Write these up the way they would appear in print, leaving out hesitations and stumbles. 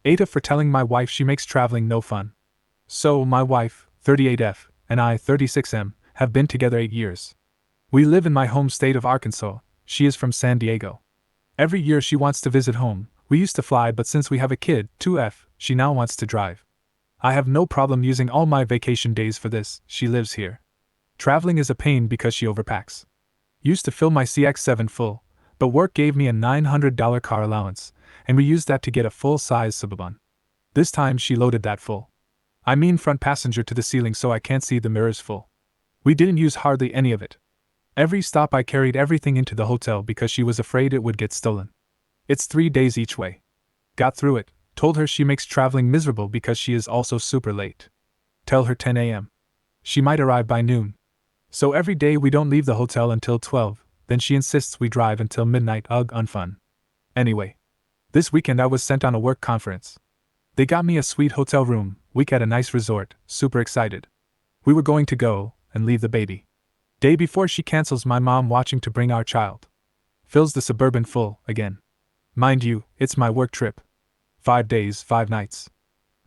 Ada for telling my wife she makes traveling no fun. So, my wife, 38F, and I, 36M, have been together 8 years. We live in my home state of Arkansas, she is from San Diego. Every year she wants to visit home. We used to fly, but since we have a kid, 2F, she now wants to drive. I have no problem using all my vacation days for this, she lives here. Traveling is a pain because she overpacks. Used to fill my CX-7 full, but work gave me a $900 car allowance, and we used that to get a full-size Suburban. This time she loaded that full. I mean front passenger to the ceiling so I can't see the mirrors full. We didn't use hardly any of it. Every stop I carried everything into the hotel because she was afraid it would get stolen. It's 3 days each way. Got through it, told her she makes traveling miserable because she is also super late. Tell her 10 a.m. She might arrive by noon. So every day we don't leave the hotel until 12, then she insists we drive until midnight. Ugh, unfun. Anyway. This weekend I was sent on a work conference. They got me a sweet hotel room, week at a nice resort, super excited. We were going to go, and leave the baby. Day before she cancels my mom watching to bring our child. Fills the Suburban full, again. Mind you, it's my work trip. 5 days, 5 nights.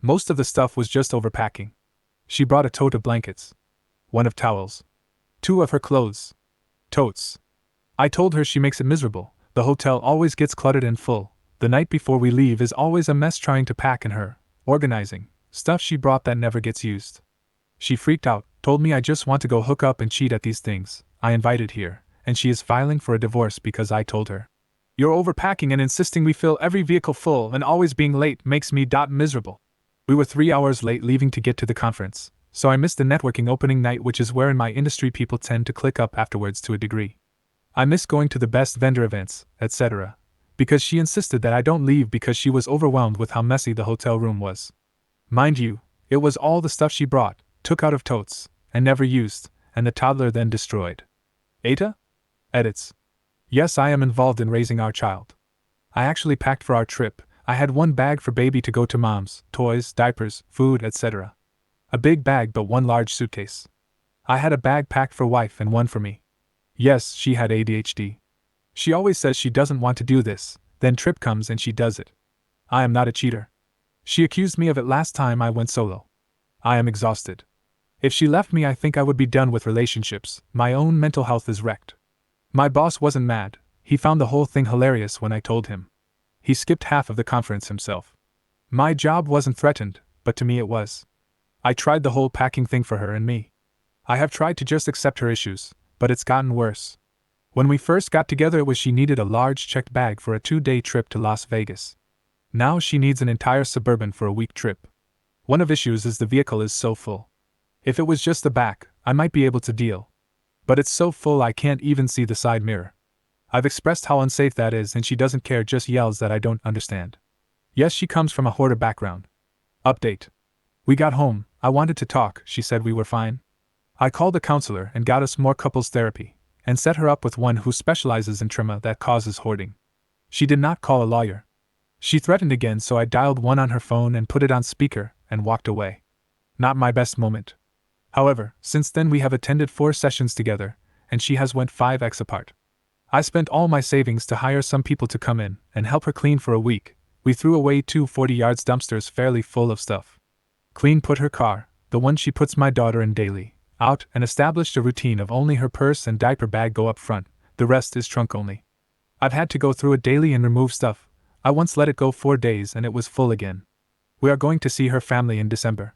Most of the stuff was just overpacking. She brought a tote of blankets. 1 of towels. 2 of her clothes. Totes. I told her she makes it miserable. The hotel always gets cluttered and full. The night before we leave is always a mess trying to pack and her organizing stuff she brought that never gets used. She freaked out, told me I just want to go hook up and cheat at these things I invited here, and she is filing for a divorce because I told her. You're overpacking and insisting we fill every vehicle full and always being late makes me miserable. We were 3 hours late leaving to get to the conference, so I missed the networking opening night, which is where in my industry people tend to click up afterwards to a degree. I miss going to the best vendor events, etc., because she insisted that I don't leave because she was overwhelmed with how messy the hotel room was. Mind you, it was all the stuff she brought, took out of totes, and never used, and the toddler then destroyed. Ada? Edits. Yes, I am involved in raising our child. I actually packed for our trip. I had 1 bag for baby to go to mom's, toys, diapers, food, etc. A big bag but 1 large suitcase. I had a bag packed for wife and 1 for me. Yes, she had ADHD. She always says she doesn't want to do this, then trip comes and she does it. I am not a cheater. She accused me of it last time I went solo. I am exhausted. If she left me, I think I would be done with relationships. My own mental health is wrecked. My boss wasn't mad. He found the whole thing hilarious when I told him. He skipped half of the conference himself. My job wasn't threatened, but to me it was. I tried the whole packing thing for her and me. I have tried to just accept her issues, but it's gotten worse. When we first got together, it was she needed a large checked bag for a 2-day trip to Las Vegas. Now she needs an entire Suburban for a week trip. One of issues is the vehicle is so full. If it was just the back, I might be able to deal. But it's so full I can't even see the side mirror. I've expressed how unsafe that is and she doesn't care, just yells that I don't understand. Yes, she comes from a hoarder background. Update. We got home, I wanted to talk, she said we were fine. I called a counselor and got us more couples therapy, and set her up with one who specializes in trauma that causes hoarding. She did not call a lawyer. She threatened again, so I dialed 1 on her phone and put it on speaker and walked away. Not my best moment. However, since then we have attended 4 sessions together, and she has went 5x apart. I spent all my savings to hire some people to come in and help her clean for a week. We threw away 2 40-yard dumpsters fairly full of stuff. Clean put her car, the one she puts my daughter in daily, out, and established a routine of only her purse and diaper bag go up front, the rest is trunk only. I've had to go through it daily and remove stuff. I once let it go 4 days and it was full again. We are going to see her family in December.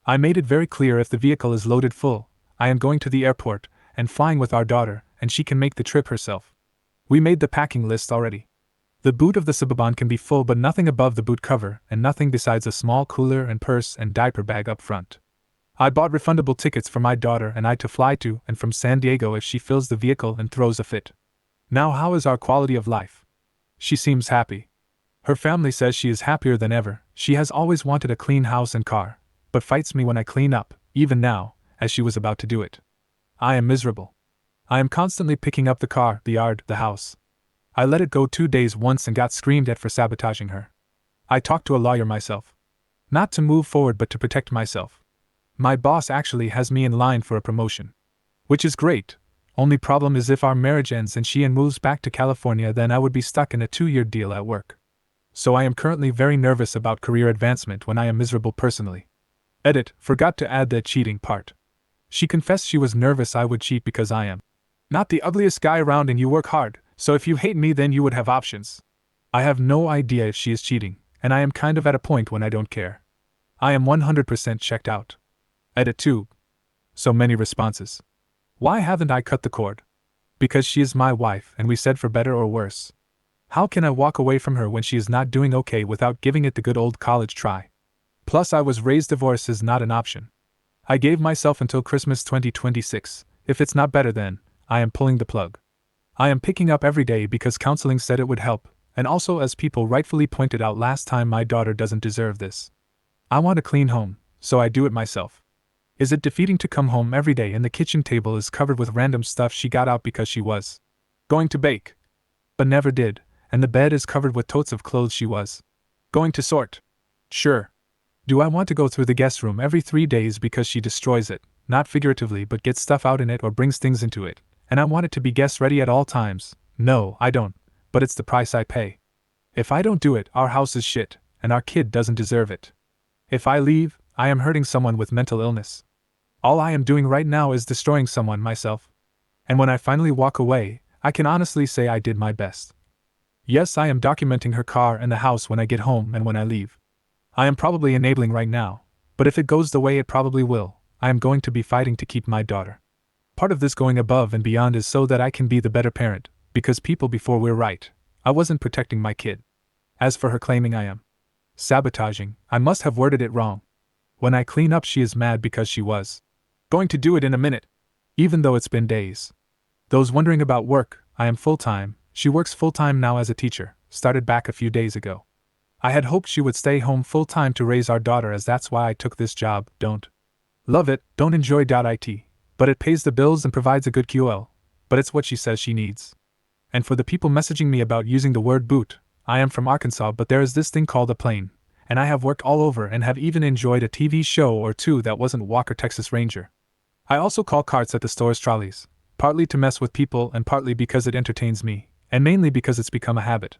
I made it very clear if the vehicle is loaded full, I am going to the airport and flying with our daughter, and she can make the trip herself. We made the packing list already. The boot of the Suburban can be full, but nothing above the boot cover and nothing besides a small cooler and purse and diaper bag up front. I bought refundable tickets for my daughter and I to fly to and from San Diego if she fills the vehicle and throws a fit. Now, how is our quality of life? She seems happy. Her family says she is happier than ever. She has always wanted a clean house and car, but fights me when I clean up, even now, as she was about to do it. I am miserable. I am constantly picking up the car, the yard, the house. I let it go 2 days once and got screamed at for sabotaging her. I talked to a lawyer myself. Not to move forward but to protect myself. My boss actually has me in line for a promotion. Which is great. Only problem is if our marriage ends and she moves back to California, then I would be stuck in a 2-year deal at work. So I am currently very nervous about career advancement when I am miserable personally. Edit, forgot to add the cheating part. She confessed she was nervous I would cheat because I am not the ugliest guy around and you work hard, so if you hate me then you would have options. I have no idea if she is cheating, and I am kind of at a point when I don't care. I am 100% checked out. Edit 2. So many responses. Why haven't I cut the cord? Because she is my wife and we said for better or worse. How can I walk away from her when she is not doing okay without giving it the good old college try? Plus I was raised divorce is not an option. I gave myself until Christmas 2026, if it's not better then, I am pulling the plug. I am picking up every day because counseling said it would help, and also as people rightfully pointed out last time my daughter doesn't deserve this. I want a clean home, so I do it myself. Is it defeating to come home every day and the kitchen table is covered with random stuff she got out because she was going to bake, but never did, and the bed is covered with totes of clothes she was going to sort? Sure. Do I want to go through the guest room every 3 days because she destroys it, not figuratively but gets stuff out in it or brings things into it, and I want it to be guest ready at all times? No, I don't, but it's the price I pay. If I don't do it, our house is shit, and our kid doesn't deserve it. If I leave, I am hurting someone with mental illness. All I am doing right now is destroying someone myself. And when I finally walk away, I can honestly say I did my best. Yes, I am documenting her car and the house when I get home and when I leave. I am probably enabling right now, but if it goes the way it probably will, I am going to be fighting to keep my daughter. Part of this going above and beyond is so that I can be the better parent, because people before were right. I wasn't protecting my kid. As for her claiming I am sabotaging, I must have worded it wrong. When I clean up she is mad because she was going to do it in a minute, even though it's been days. Those wondering about work, I am full-time. She works full-time now as a teacher, started back a few days ago. I had hoped she would stay home full-time to raise our daughter as that's why I took this job. Don't love it, don't enjoy .it, but it pays the bills and provides a good QL, but it's what she says she needs. And for the people messaging me about using the word boot, I am from Arkansas but there is this thing called a plane, and I have worked all over and have even enjoyed a TV show or two that wasn't Walker Texas Ranger. I also call carts at the store's trolleys, partly to mess with people and partly because it entertains me, and mainly because it's become a habit.